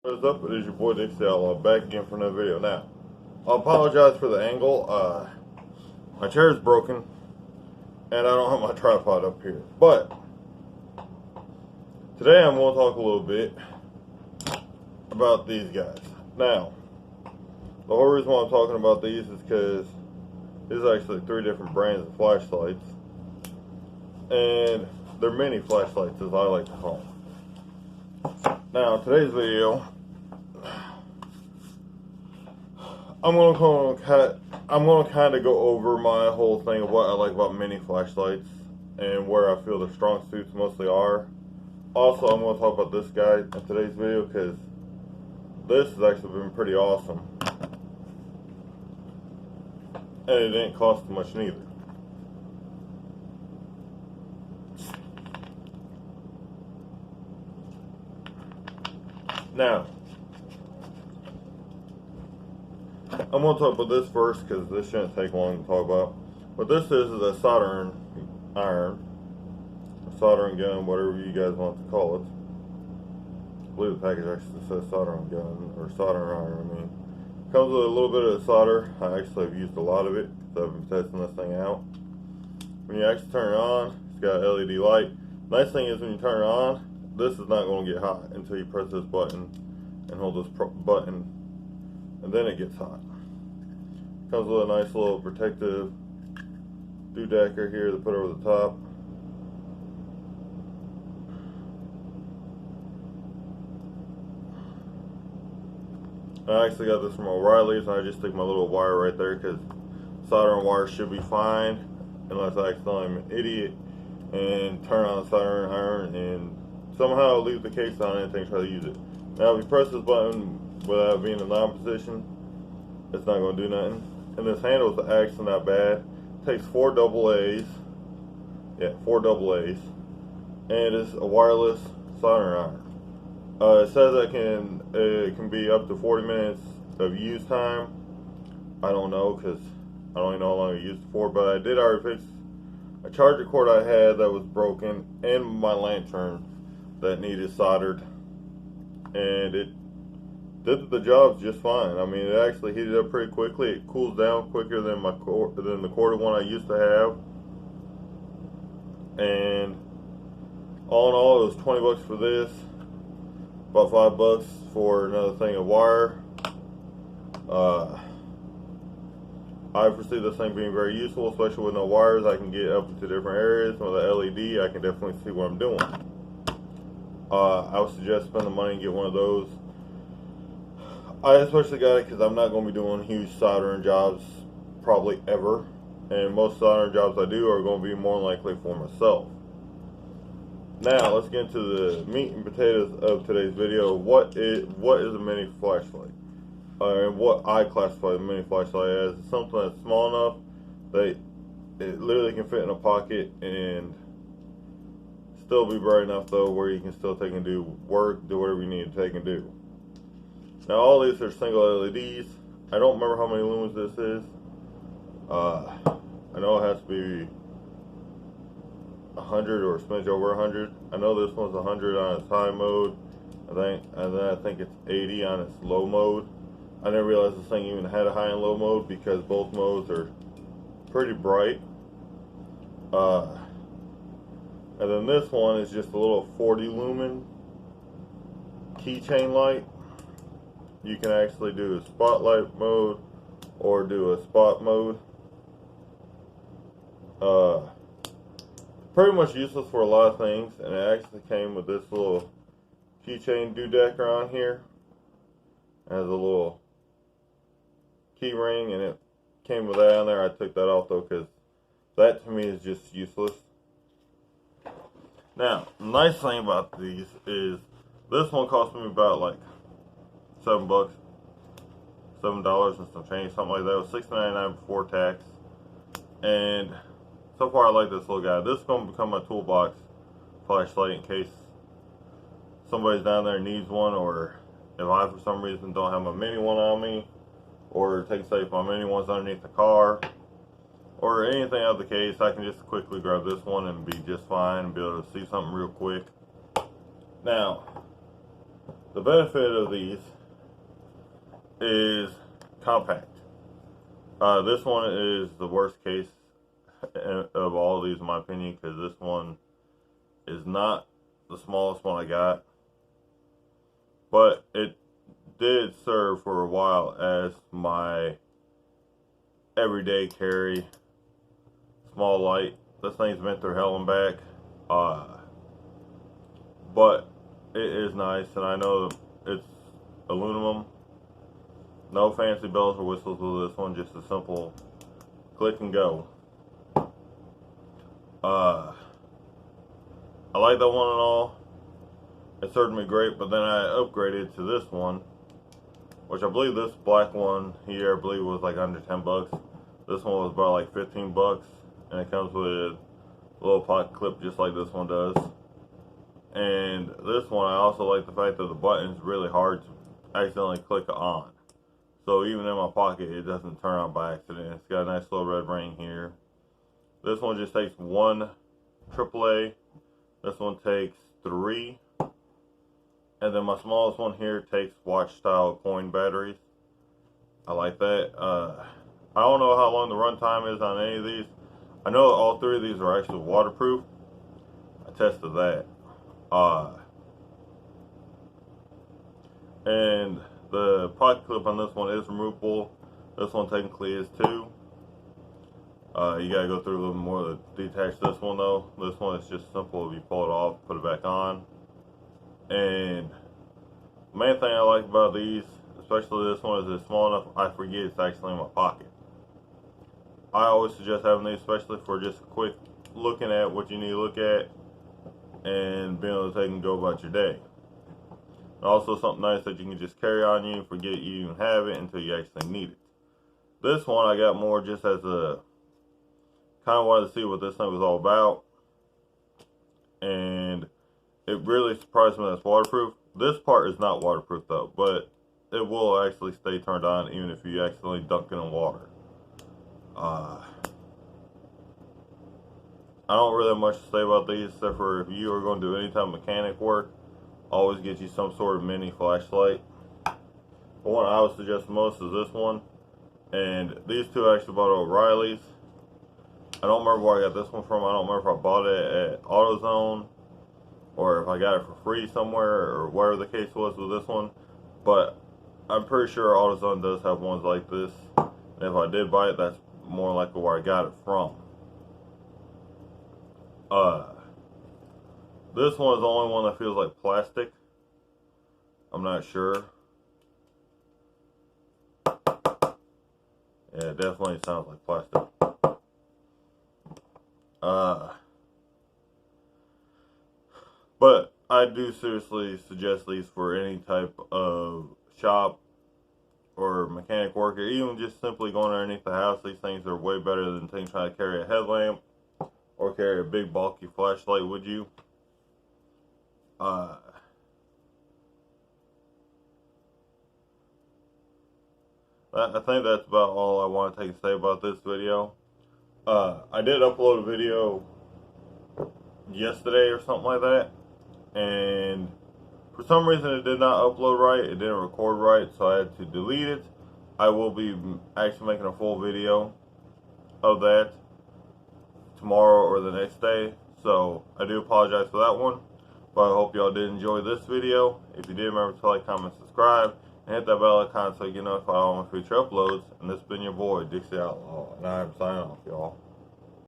What is up? It is your boy Dixie Outlaw back again for another video. Now, I apologize for the angle. My chair is broken, and I don't have my tripod up here. But today I'm going to talk a little bit about these guys. Now, the whole reason why I'm talking about these is because these are actually 3 different brands of flashlights, and they're mini flashlights, as I like to call them. Now, today's video, I'm gonna kind of go over my whole thing of what I like about mini flashlights and where I feel the strong suits mostly are. Also, I'm gonna talk about this guy in today's video because this has actually been pretty awesome, and it didn't cost much neither. Now, I'm going to talk about this first because this shouldn't take long to talk about. What this is a soldering iron, a soldering gun, whatever you guys want to call it. I believe the package actually says soldering gun, or soldering iron, I mean. Comes with a little bit of solder. I actually have used a lot of it because I've been testing this thing out. When you actually turn it on, it's got an LED light. Nice thing is when you turn it on, this is not going to get hot until you press this button and hold this button, and then it gets hot. Comes with a nice little protective doodacker here to put over the top. I actually got this from O'Reilly's, and I just stick my little wire right there because soldering wire should be fine unless I accidentally am an idiot and turn on the soldering iron and somehow leave the case on anything, try to use it. Now, if you press this button without being in non-position, it's not going to do nothing. And this handle is actually not bad. It takes 4 AA's. Yeah, 4 AA's. And it's a wireless soldering iron. It says it can be up to 40 minutes of use time. I don't know because I don't even know how long I used it for, but I did already fix a charger cord I had that was broken and my lantern that needed soldered, and it did the job just fine. I mean, it actually heated up pretty quickly. It cools down quicker than the corded one I used to have. And all in all, it was 20 bucks for this, about 5 bucks for another thing of wire. I foresee this thing being very useful, especially with no wires. I can get up into different areas. With the LED, I can definitely see what I'm doing. I would suggest spend the money and get one of those. I especially got it because I'm not going to be doing huge soldering jobs probably ever, and most soldering jobs I do are going to be more likely for myself. Now let's get into the meat and potatoes of today's video. What is a mini flashlight? And what I classify a mini flashlight as is something that's small enough that it literally can fit in a pocket and still be bright enough though where you can still take and do work, do whatever you need to take and do. Now all these are single LEDs. I don't remember how many lumens this is. I know it has to be 100 or a smidge over 100. I know this one's 100 on its high mode. And then I think it's 80 on its low mode. I didn't realize this thing even had a high and low mode because both modes are pretty bright. And then this one is just a little 40 lumen keychain light. You can actually do a spotlight mode or do a spot mode. Pretty much useless for a lot of things, and it actually came with this little keychain doodacker on here. It has a little key ring, and it came with that on there. I took that off though because that to me is just useless. Now, the nice thing about these is this one cost me about like $7 and some change, something like that. It was $6.99 before tax, and so far I like this little guy. This is going to become my toolbox flashlight in case somebody's down there needs one, or if I for some reason don't have my mini one on me, or take say if my mini one's underneath the car, or anything of the case, I can just quickly grab this one and be just fine and be able to see something real quick. Now, The benefit of these is compact. This one is the worst case of all of these in my opinion, because this one is not the smallest one I got, but it did serve for a while as my everyday carry, small light. This thing's been through hell and back, but it is nice, and I know it's aluminum. No fancy bells or whistles with this one, just a simple click and go. I like that one and all. It served me great, but then I upgraded to this one, which I believe this black one here, I believe was like under 10 bucks. This one was about like 15 bucks, and it comes with a little pocket clip just like this one does. And this one, I also like the fact that the button's really hard to accidentally click on. So even in my pocket, it doesn't turn on by accident. It's got a nice little red ring here. This one just takes one AAA. This one takes 3. And then my smallest one here takes watch style coin batteries. I like that. I don't know how long the run time is on any of these. I know all 3 of these are actually waterproof. I tested that. And the pocket clip on this one is removable. This one technically is too. You gotta go through a little more to detach this one though. This one is just simple. If you pull it off, put it back on. And the main thing I like about these, especially this one, is it's small enough I forget it's actually in my pocket. I always suggest having these, especially for just a quick looking at what you need to look at and being able to take and go about your day. And also something nice that you can just carry on you, forget you even have it until you actually need it. This one I got more just as a kind of wanted to see what this thing was all about, and it really surprised me that it's waterproof. This part is not waterproof though, but it will actually stay turned on even if you accidentally dunk it in water. I don't really have much to say about these except for if you are going to do any type of mechanic work, always get you some sort of mini flashlight. The one I would suggest most is this one, and these two I actually bought at O'Reilly's. I don't remember where I got this one from. I don't remember if I bought it at AutoZone or if I got it for free somewhere or whatever the case was with this one, but I'm pretty sure AutoZone does have ones like this, and if I did buy it, that's more likely where I got it from. This one is the only one that feels like plastic. I'm not sure. Yeah, it definitely sounds like plastic. But I do seriously suggest these for any type of shop or mechanic work, or even just simply going underneath the house. These things are way better than things trying to carry a headlamp or carry a big bulky flashlight with you. I think that's about all I want to take and say about this video. I did upload a video yesterday or something like that, and for some reason it did not upload right, it didn't record right, so I had to delete it. I will be actually making a full video of that tomorrow or the next day, so I do apologize for that one, but I hope y'all did enjoy this video. If you did, remember to like, comment, subscribe, and hit that bell icon so you get notified of all my future uploads. And this has been your boy, Dixie Outlaw, and I'm signing off, y'all.